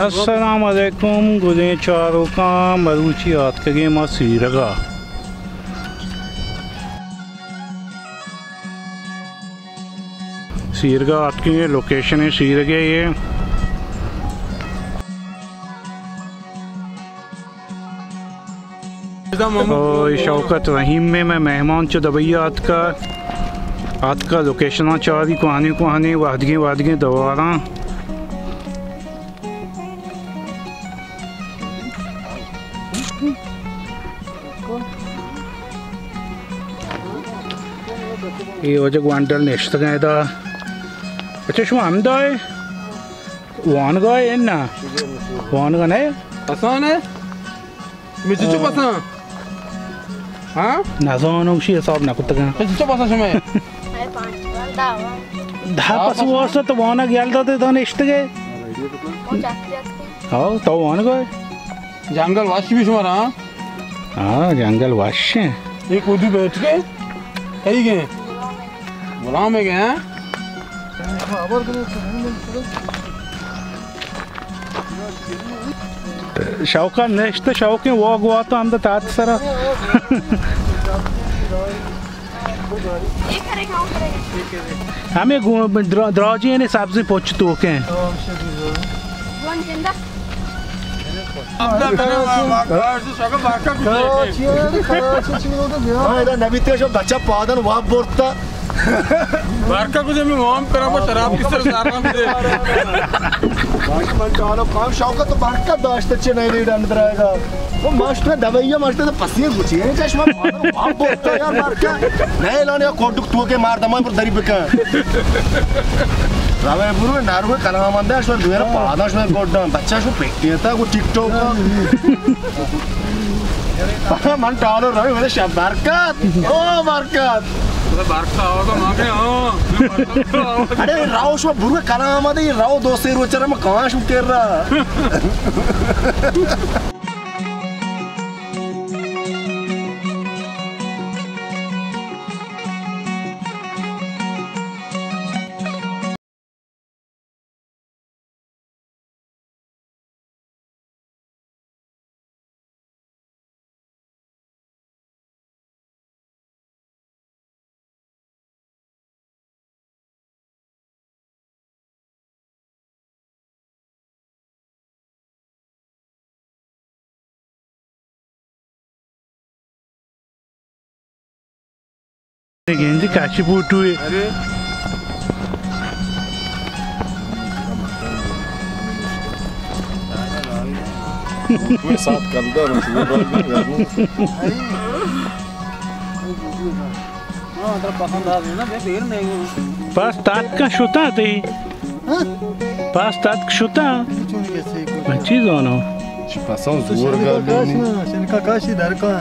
अस्सलाम वालेकुम गुज़े चारों का मरूची याद करें माँ सीरगा सीरगा आपकी ये लोकेशन है सीरगे ये और शौकत रहीम में मैं मेहमान चो दबैया आज का लोकेशन चारी कुहानी वादगी दोबारा ये वजह ग्वांडल नेश्त गए था अच्छा शो हम दाए वान गए ना वान का नहीं आसान है मुझे चुप आसान हाँ ना सोनो शी सब ना कुत्ता का मुझे चुप आसान शुमे धा पसु वास्ता तो वाना गया तो नेश्त गए हाँ तो वान गए जंगल वाशी भी शुमार हाँ जंगल वाश है ये कूदी बैठ के कहीं गए बुलाओ में गए हैं शौका नेश्त शौक वो गुआ तो हम तो तात सरा हमें द्राजी ने सब्जी पोच तो के बच्चा पादन वहाँ बोलता बारका कुछ हमें वाम करा वो शराब किस तरह सारा मुझे बाकी मन चालो काम शौका तो बारका दाश्त अच्छे नहीं अंदर आएगा वो मस्त में दवाइयाँ मस्त तो पसीने गुची है चश्मा वहाँ बोलता यार बारका नहीं लाने कोटुक तू के मार दमा पर दरी बिका रावे बुरु नारु के कलमा मंदे अश्वर दुएरा पादाश में कोट बच्चा शो पेटिया था वो टिकटॉक का मन चालो रावे मेरे शब्द बरकत ओ बरकत बारका होगा मांगे हाँ अरे राव शो बुरु के कलमा मंदे ये राव दोस्ते रोचरा में कहाँ शो कर रहा गेंजी काशी पुटू साथ कर पास तात का शुता थी पास तात शुता चीज होना passam os urgas Kakashi darka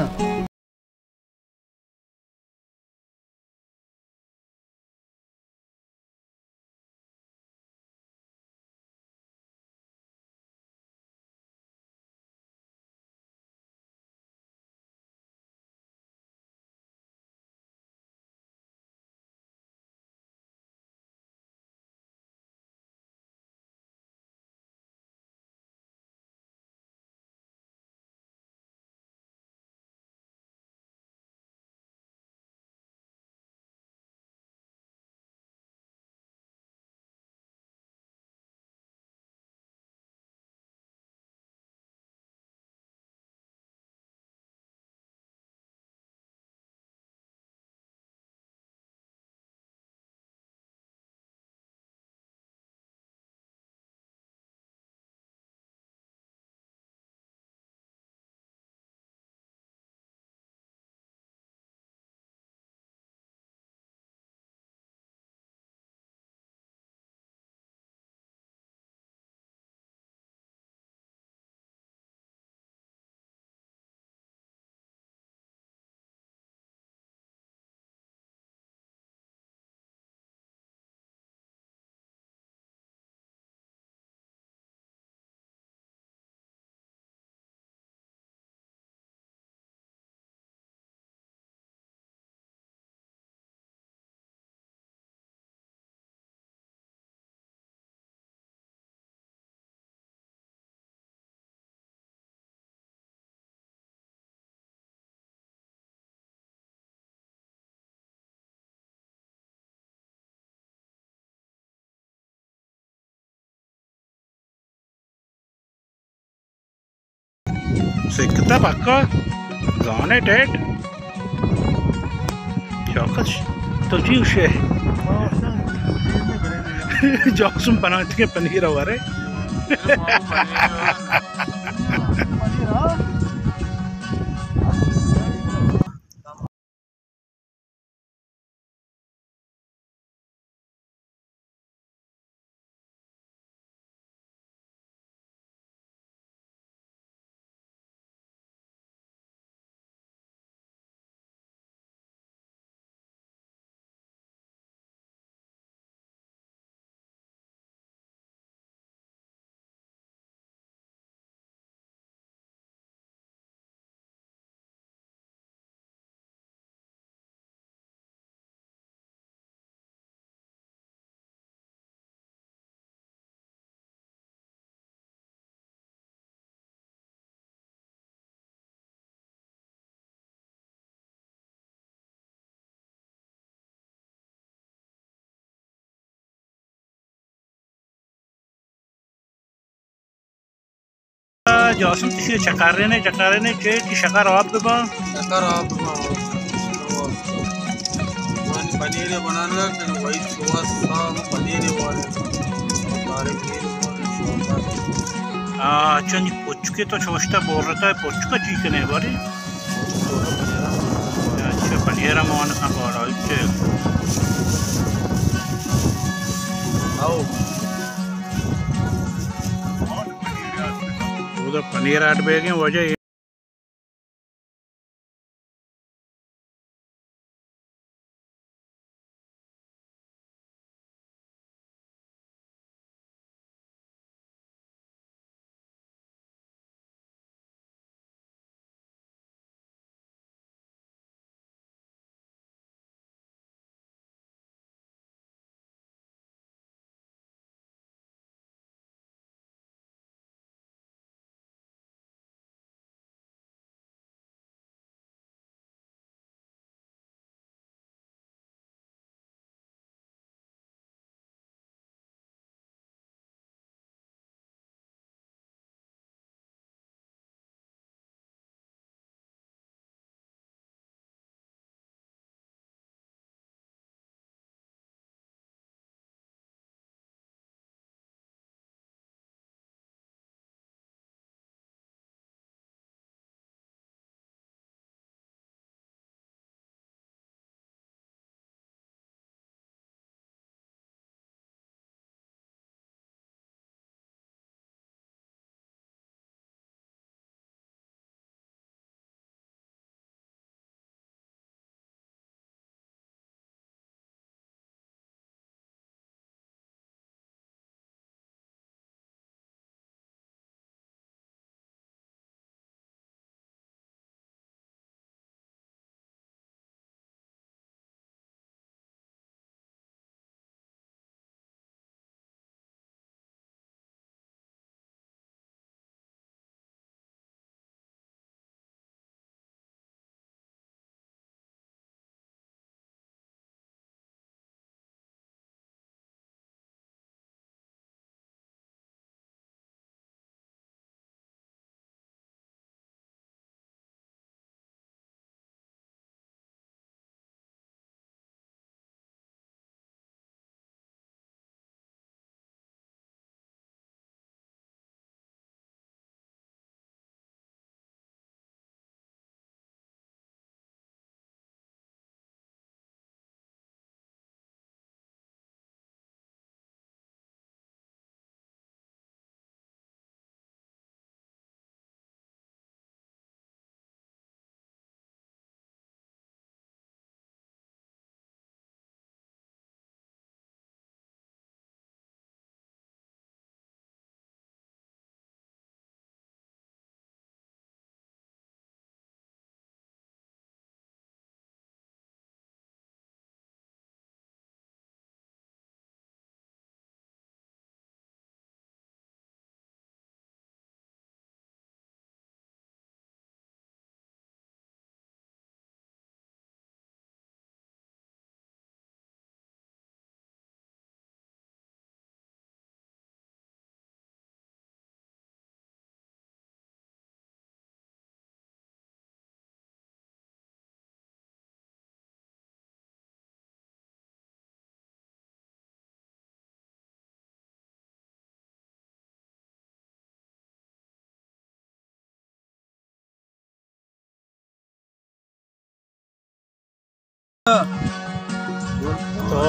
Sekte bakka. Zane tet. Şakas. Toji uşe. Jaksum बनाते के पनीर हमारे. Jaksum tişi çakarene çe ki şakar आप बा. शक्कर आप पनीर बनाना वही सुबह शाम पनीर वाले अच्छा नहीं पोचुके तो छोटा बोल रहा है पोचुका चिकन है बारी. अच्छा पनीर मान का बोला इच्छे. आओ उधर पनीर 8 बैग हैं वजह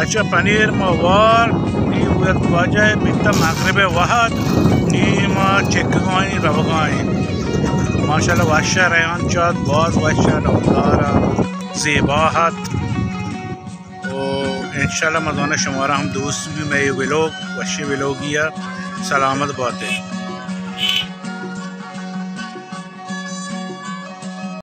अच्छा पनीर मवार नी उधर वाजा है बिकता मगरिब वहद नी मा चिकगानी रवगानी माशाल्लाह वाशा रेहान चाद बाज वाशा नौदारा ज़ेबाहत और इंशाल्लाह मज़ाना शुमारा हम दोस्त भी मैं ये व्लॉग वशी व्लॉगिया सलामत बातें।